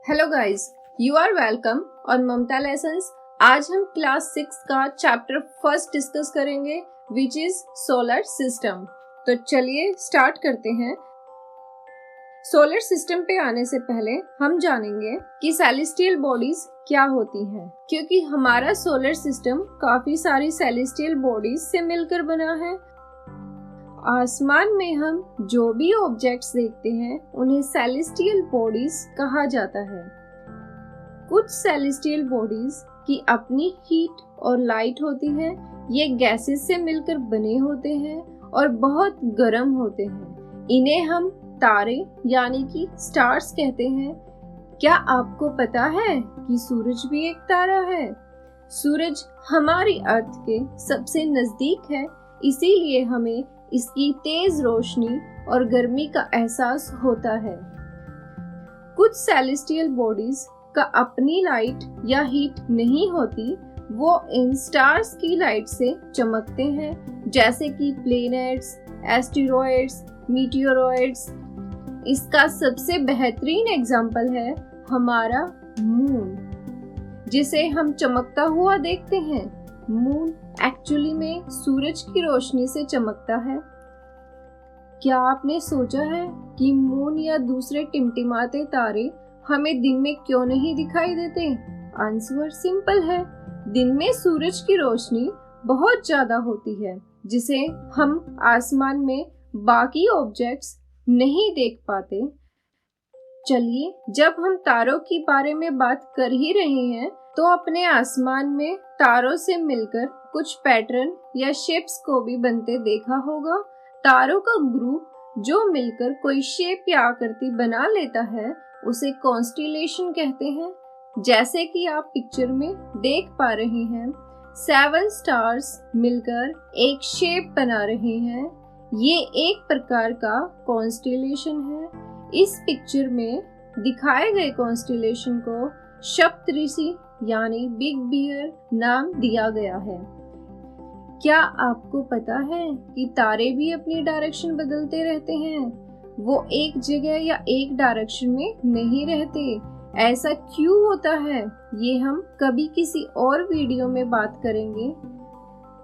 Hello guys, you are welcome on Mamata lessons. आज हम class 6 का चैप्टर फर्स्ट डिस्कस करेंगे विच इज सोलर सिस्टम। तो चलिए स्टार्ट करते हैं। सोलर सिस्टम पे आने से पहले हम जानेंगे कि सेलेस्टियल बॉडीज क्या होती हैं, क्योंकि हमारा सोलर सिस्टम काफी सारी सेलेस्टियल बॉडीज से मिलकर बना है। आसमान में हम जो भी ऑब्जेक्ट्स देखते हैं उन्हें सेलेस्टियल बॉडीज कहा जाता है। कुछ सेलेस्टियल बॉडीज की अपनी हीट और लाइट होती है। ये गैसेस से मिलकर बने होते हैं और बहुत गर्म होते हैं। इन्हें हम तारे यानी कि स्टार्स कहते हैं। क्या आपको पता है कि सूरज भी एक तारा है? सूरज हमारी अर्थ के सबसे नजदीक है, इसीलिए हमें इसकी तेज रोशनी और गर्मी का एहसास होता है। कुछ सेलेस्टियल बॉडीज का अपनी लाइट या हीट नहीं होती, वो इन स्टार्स की लाइट से चमकते हैं, जैसे कि प्लैनेट्स, एस्टेरॉयड्स, मीटियोरॉयड्स। इसका सबसे बेहतरीन एग्जाम्पल है हमारा मून, जिसे हम चमकता हुआ देखते हैं। मून एक्चुअली में सूरज की रोशनी से चमकता है। क्या आपने सोचा है कि मून या दूसरे टिमटिमाते तारे हमें दिन में क्यों नहीं दिखाई देते? आंसर सिंपल है, दिन में सूरज की रोशनी बहुत ज्यादा होती है, जिसे हम आसमान में बाकी ऑब्जेक्ट्स नहीं देख पाते। चलिए, जब हम तारों के बारे में बात कर ही रहे हैं, तो अपने आसमान में तारों से मिलकर कुछ पैटर्न या शेप्स को भी बनते देखा होगा। तारों का ग्रुप जो मिलकर कोई शेप या आकृति बना लेता है, उसे कॉन्स्टेलेशन कहते हैं। जैसे कि आप पिक्चर में देख पा रहे हैं, 7 स्टार्स मिलकर एक शेप बना रहे हैं। ये एक प्रकार का कॉन्स्टेलेशन है। इस पिक्चर में दिखाए गए कॉन्स्टेलेशन को सप्तऋषि यानी बिग बियर नाम दिया गया है। क्या आपको पता है कि तारे भी अपनी डायरेक्शन बदलते रहते हैं? वो एक जगह या एक डायरेक्शन में नहीं रहते। ऐसा क्यों होता है, ये हम कभी किसी और वीडियो में बात करेंगे।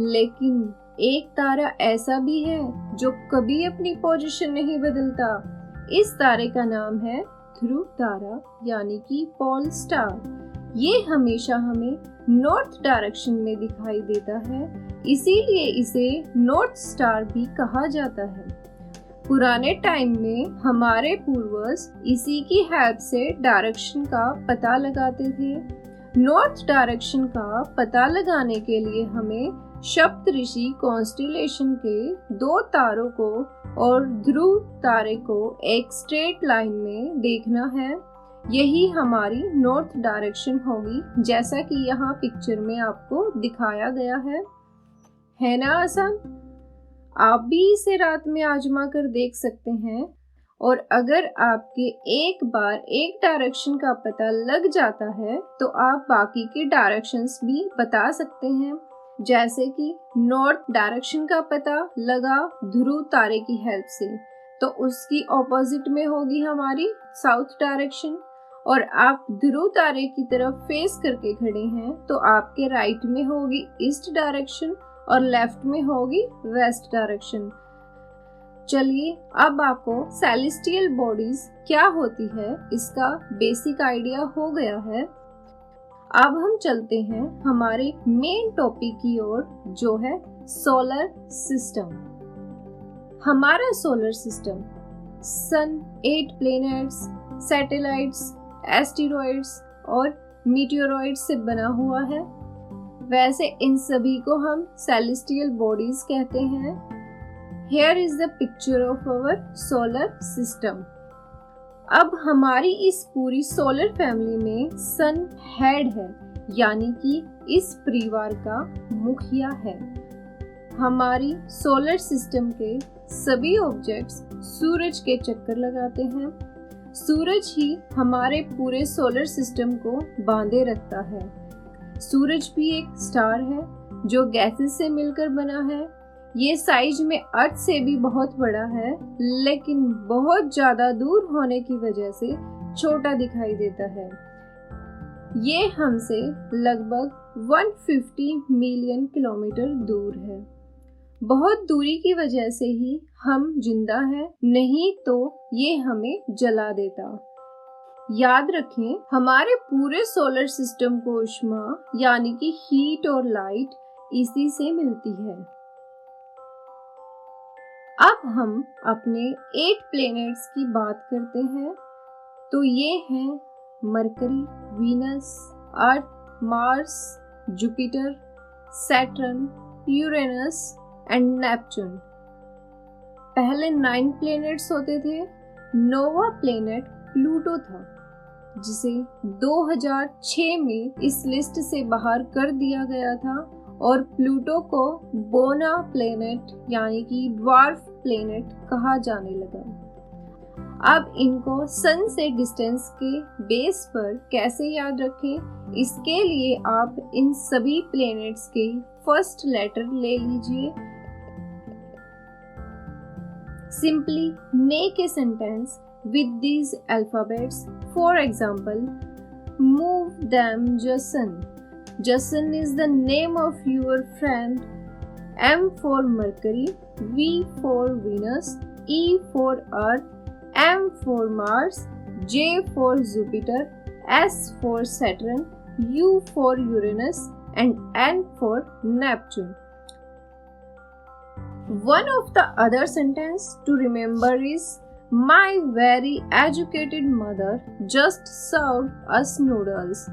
लेकिन एक तारा ऐसा भी है जो कभी अपनी पोजीशन नहीं बदलता। इस तारे का नाम है ध्रुव तारा यानी कि पोल स्टार। ये हमेशा हमें नॉर्थ डायरेक्शन में दिखाई देता है, इसीलिए इसे नॉर्थ स्टार भी कहा जाता है। पुराने टाइम में हमारे पूर्वज इसी की हेल्प से डायरेक्शन का पता लगाते थे। नॉर्थ डायरेक्शन का पता लगाने के लिए हमें सप्तऋषि कॉन्स्टेलेशन के 2 तारों को और ध्रुव तारे को एक स्ट्रेट लाइन में देखना है। यही हमारी नॉर्थ डायरेक्शन होगी, जैसा कि यहाँ पिक्चर में आपको दिखाया गया है ना आसान? आप भी इसे रात में आजमा कर देख सकते हैं, और अगर आपके एक बार एक डायरेक्शन का पता लग जाता है तो आप बाकी के डायरेक्शंस भी बता सकते हैं। जैसे कि नॉर्थ डायरेक्शन का पता लगा ध्रुव तारे की हेल्प से, तो उसकी ऑपोजिट में होगी हमारी साउथ डायरेक्शन। और आप ध्रुव तारे की तरफ फेस करके खड़े हैं तो आपके राइट में होगी ईस्ट डायरेक्शन और लेफ्ट में होगी वेस्ट डायरेक्शन। चलिए, अब आपको सेलेस्टियल बॉडीज क्या होती है इसका बेसिक आइडिया हो गया है। अब हम चलते हैं हमारे मेन टॉपिक की ओर, जो है सोलर सिस्टम। हमारा सोलर सिस्टम सन, 8 प्लैनेट्स, सैटेलाइट्स, एस्टेरॉयड्स और मीटियोरॉयड्स से बना हुआ है। वैसे इन सभी को हम सेलेस्टियल बॉडीज कहते हैं। Here is the picture of our solar system. अब हमारी इस पूरी सोलर फैमिली में सन हेड है, यानी कि इस परिवार का मुखिया है। हमारी सोलर सिस्टम के सभी ऑब्जेक्ट्स सूरज के चक्कर लगाते हैं। सूरज ही हमारे पूरे सोलर सिस्टम को बांधे रखता है। सूरज भी एक स्टार है जो गैसेस से मिलकर बना है। ये साइज में अर्थ से भी बहुत बड़ा है, लेकिन बहुत ज्यादा दूर होने की वजह से छोटा दिखाई देता है। ये हमसे लगभग 150 मिलियन किलोमीटर दूर है। बहुत दूरी की वजह से ही हम जिंदा हैं, नहीं तो ये हमें जला देता। याद रखें, हमारे पूरे सोलर सिस्टम को ऊष्मा यानी कि हीट और लाइट इसी से मिलती है। अब हम अपने 8 प्लैनेट्स की बात करते हैं। तो ये हैं mercury, Venus, earth, Mars, Jupiter, Saturn, Uranus and Neptune. पहले 9 प्लैनेट्स होते थे। नोवा प्लैनेट प्लूटो था, जिसे 2006 में इस लिस्ट से बाहर कर दिया गया था और प्लूटो को बोना प्लैनेट यानी कि ड्वार्फ प्लैनेट कहा जाने लगा। अब इनको सन से डिस्टेंस के बेस पर कैसे याद रखें, इसके लिए आप इन सभी प्लैनेट्स के फर्स्ट लेटर ले लीजिए। Simply make a sentence with these alphabets. For example, move them, Jason. Jason is the name of your friend. M for Mercury, V for Venus, E for Earth, M for Mars, J for Jupiter, S for Saturn, U for Uranus, and N for Neptune. One of the other sentence to remember is, my very educated mother just served us noodles.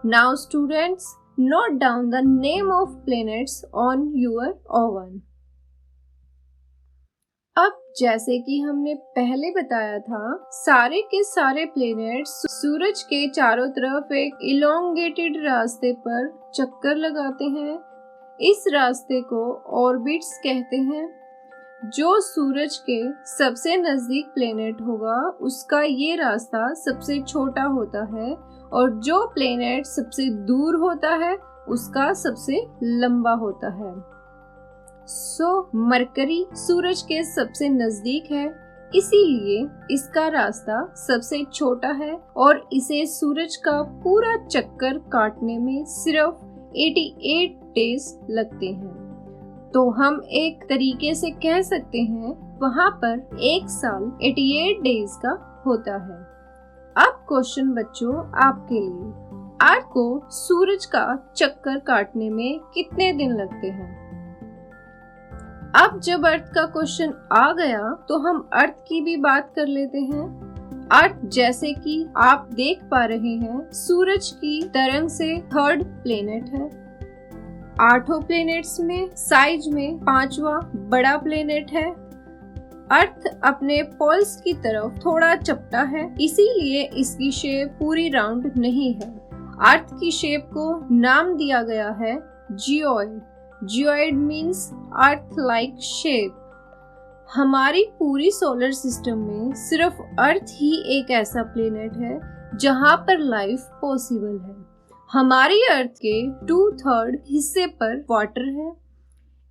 Now students, note down the name of planets on your oven. अब जैसे कि हमने पहले बताया था, सारे के सारे प्लैनेट्स सूरज के चारों तरफ एक इलोंगेटेड रास्ते पर चक्कर लगाते हैं। इस रास्ते को ऑर्बिट्स कहते हैं। जो सूरज के सबसे नजदीक प्लैनेट होगा उसका ये रास्ता सबसे छोटा होता है और जो प्लैनेट सबसे दूर होता है उसका सबसे लंबा होता है। मरकरी सूरज के सबसे नजदीक है, इसीलिए इसका रास्ता सबसे छोटा है और इसे सूरज का पूरा चक्कर काटने में सिर्फ 88 डेज लगते हैं। तो हम एक तरीके से कह सकते हैं वहां पर एक साल 88 डेज का होता है। अब क्वेश्चन बच्चों आपके लिए, अर्थ को सूरज का चक्कर काटने में कितने दिन लगते हैं? अब जब अर्थ का क्वेश्चन आ गया तो हम अर्थ की भी बात कर लेते हैं। अर्थ जैसे कि आप देख पा रहे हैं सूरज की तरंग से 3rd प्लैनेट है। 8 प्लैनेट्स में साइज में 5वां बड़ा प्लैनेट है। अर्थ अपने पोल्स की तरफ थोड़ा चपटा है, इसीलिए इसकी शेप पूरी राउंड नहीं है। अर्थ की शेप को नाम दिया गया है geoid. Geoid means earth like shape. हमारी पूरी सोलर सिस्टम में सिर्फ अर्थ ही एक ऐसा प्लैनेट है जहां पर लाइफ पॉसिबल है। हमारी अर्थ के 2/3 हिस्से पर वाटर है,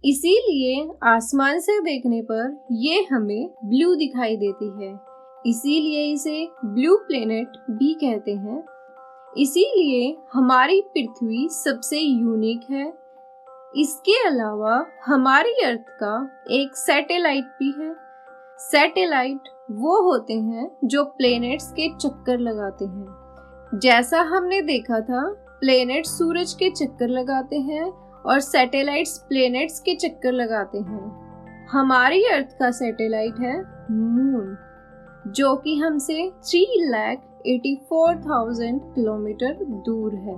इसीलिए आसमान से देखने पर ये हमें ब्लू दिखाई देती है, इसीलिए इसे ब्लू प्लैनेट भी कहते हैं। इसीलिए हमारी पृथ्वी सबसे यूनिक है। इसके अलावा हमारी अर्थ का एक सैटेलाइट भी है। सैटेलाइट वो होते हैं जो प्लैनेट्स के चक्कर लगाते हैं। जैसा हमने देखा था, प्लैनेट सूरज के चक्कर लगाते हैं और सैटेलाइट्स प्लैनेट्स के चक्कर लगाते हैं। हमारी अर्थ का सैटेलाइट है मून, जो कि हमसे 3,84,000 किलोमीटर दूर है।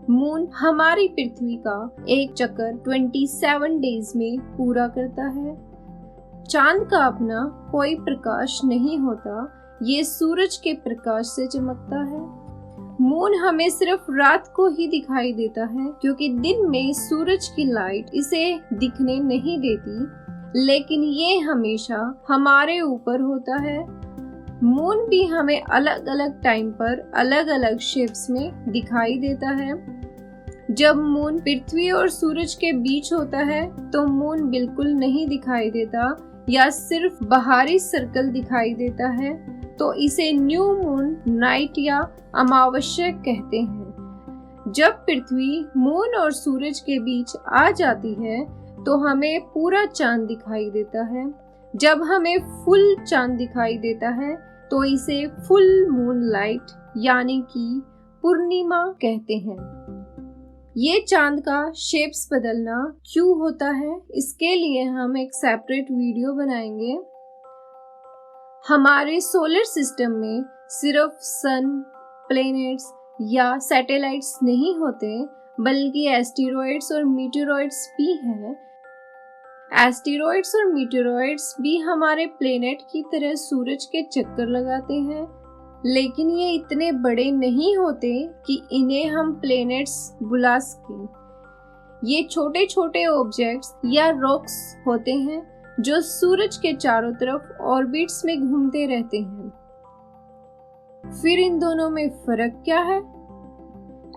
मून हमारी पृथ्वी का एक चक्कर 27 डेज में पूरा करता है। चांद का अपना कोई प्रकाश नहीं होता, ये सूरज के प्रकाश से चमकता है। मून हमें सिर्फ रात को ही दिखाई देता है क्योंकि दिन में सूरज की लाइट इसे दिखने नहीं देती, लेकिन ये हमेशा हमारे ऊपर होता है। मून भी हमें अलग अलग टाइम पर अलग अलग शेप्स में दिखाई देता है। जब मून पृथ्वी और सूरज के बीच होता है तो मून बिल्कुल नहीं दिखाई देता या सिर्फ बाहरी सर्कल दिखाई देता है, तो इसे न्यू मून नाइट या अमावस्या कहते हैं। जब पृथ्वी मून और सूरज के बीच आ जाती है तो हमें पूरा चांद दिखाई देता है। जब हमें फुल चांद दिखाई देता है तो इसे फुल मून लाइट यानी कि पूर्णिमा कहते हैं। ये चांद का शेप्स बदलना क्यों होता है, इसके लिए हम एक सेपरेट वीडियो बनाएंगे। हमारे सोलर सिस्टम में सिर्फ सन, प्लैनेट्स या सैटेलाइट्स नहीं होते, बल्कि एस्टेरॉइड्स और मीटेरॉइड्स भी हैं। एस्टेरॉइड्स और मीटेरॉइड्स भी हमारे प्लैनेट की तरह सूरज के चक्कर लगाते हैं, लेकिन ये इतने बड़े नहीं होते कि इन्हें हम प्लैनेट्स बुला सकें। ये छोटे छोटे ऑब्जेक्ट्स या रॉक्स होते हैं जो सूरज के चारों तरफ ऑर्बिट्स में घूमते रहते हैं। फिर इन दोनों में फर्क क्या है?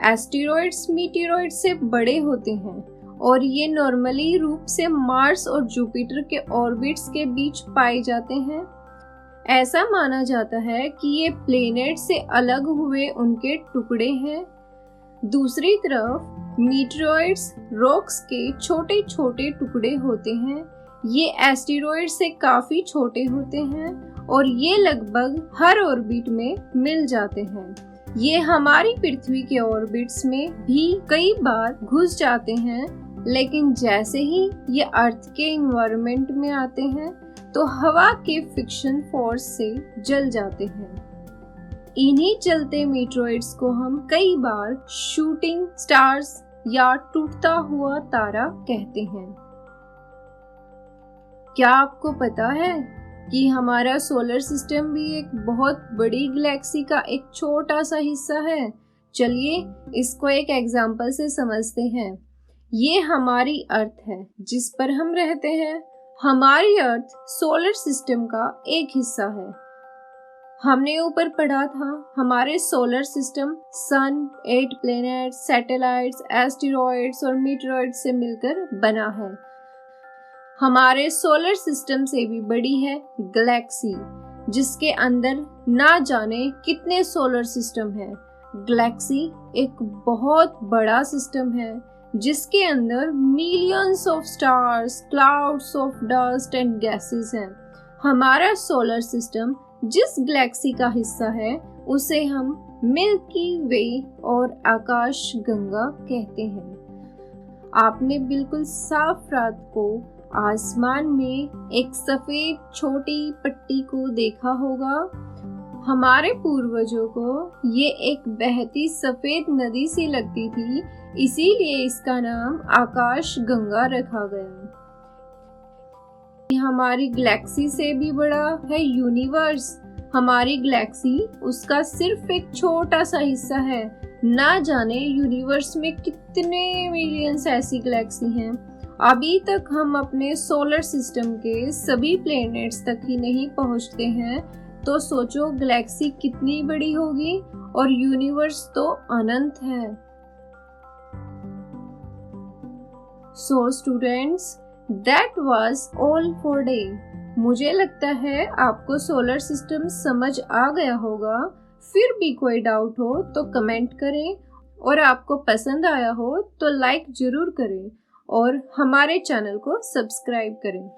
एस्टेरॉइड्स मीटेरॉइड्स से बड़े होते हैं और ये नॉर्मली रूप से मार्स और जुपिटर के ऑर्बिट्स के बीच पाए जाते हैं। ऐसा माना जाता है कि ये प्लैनेट से अलग हुए उनके टुकड़े हैं। दूसरी तरफ मीटेरॉइड्स रॉक्स के छोटे छोटे टुकड़े होते हैं। ये एस्टेरॉइड से काफी छोटे होते हैं और ये लगभग हर ऑर्बिट में मिल जाते हैं। ये हमारी पृथ्वी के ऑर्बिट्स में भी कई बार घुस जाते हैं, लेकिन जैसे ही ये अर्थ के एनवायरनमेंट में आते हैं तो हवा के फ्रिक्शन फोर्स से जल जाते हैं। इन्हीं चलते मीटेरॉइड्स को हम कई बार शूटिंग स्टार्स या टूटता हुआ तारा कहते हैं। क्या आपको पता है कि हमारा सोलर सिस्टम भी एक बहुत बड़ी गैलेक्सी का एक छोटा सा हिस्सा है? चलिए इसको एक एग्जांपल से समझते हैं। ये हमारी अर्थ है जिस पर हम रहते हैं। हमारी अर्थ सोलर सिस्टम का एक हिस्सा है। हमने ऊपर पढ़ा था हमारे सोलर सिस्टम सन, 8 प्लैनेट्स, सैटेलाइट्स, एस्टेरॉइड्स और मीटेरॉइड्स से मिलकर बना है। हमारे सोलर सिस्टम से भी बड़ी है गैलेक्सी, जिसके अंदर ना जाने कितने सोलर सिस्टम है। गैलेक्सी एक बहुत बड़ा सिस्टम है जिसके अंदर millions of stars, clouds of dust and gases हैं। हमारा सोलर सिस्टम जिस गैलेक्सी का हिस्सा है उसे हम मिल्की वे और आकाश गंगा कहते हैं। आपने बिल्कुल साफ रात को आसमान में एक सफेद छोटी पट्टी को देखा होगा। हमारे पूर्वजों को ये एक बहती सफेद नदी सी लगती थी, इसीलिए इसका नाम आकाश गंगा रखा गया। हमारी गैलेक्सी से भी बड़ा है यूनिवर्स। हमारी गैलेक्सी उसका सिर्फ एक छोटा सा हिस्सा है। ना जाने यूनिवर्स में कितने मिलियंस ऐसी गैलेक्सी हैं। अभी तक हम अपने सोलर सिस्टम के सभी प्लैनेट्स तक ही नहीं पहुंचते हैं, तो सोचो गैलेक्सी कितनी बड़ी होगी और यूनिवर्स तो अनंत है। So students, that was all for day. मुझे लगता है आपको सोलर सिस्टम समझ आ गया होगा। फिर भी कोई डाउट हो तो कमेंट करें और आपको पसंद आया हो तो लाइक जरूर करें और हमारे चैनल को सब्सक्राइब करें।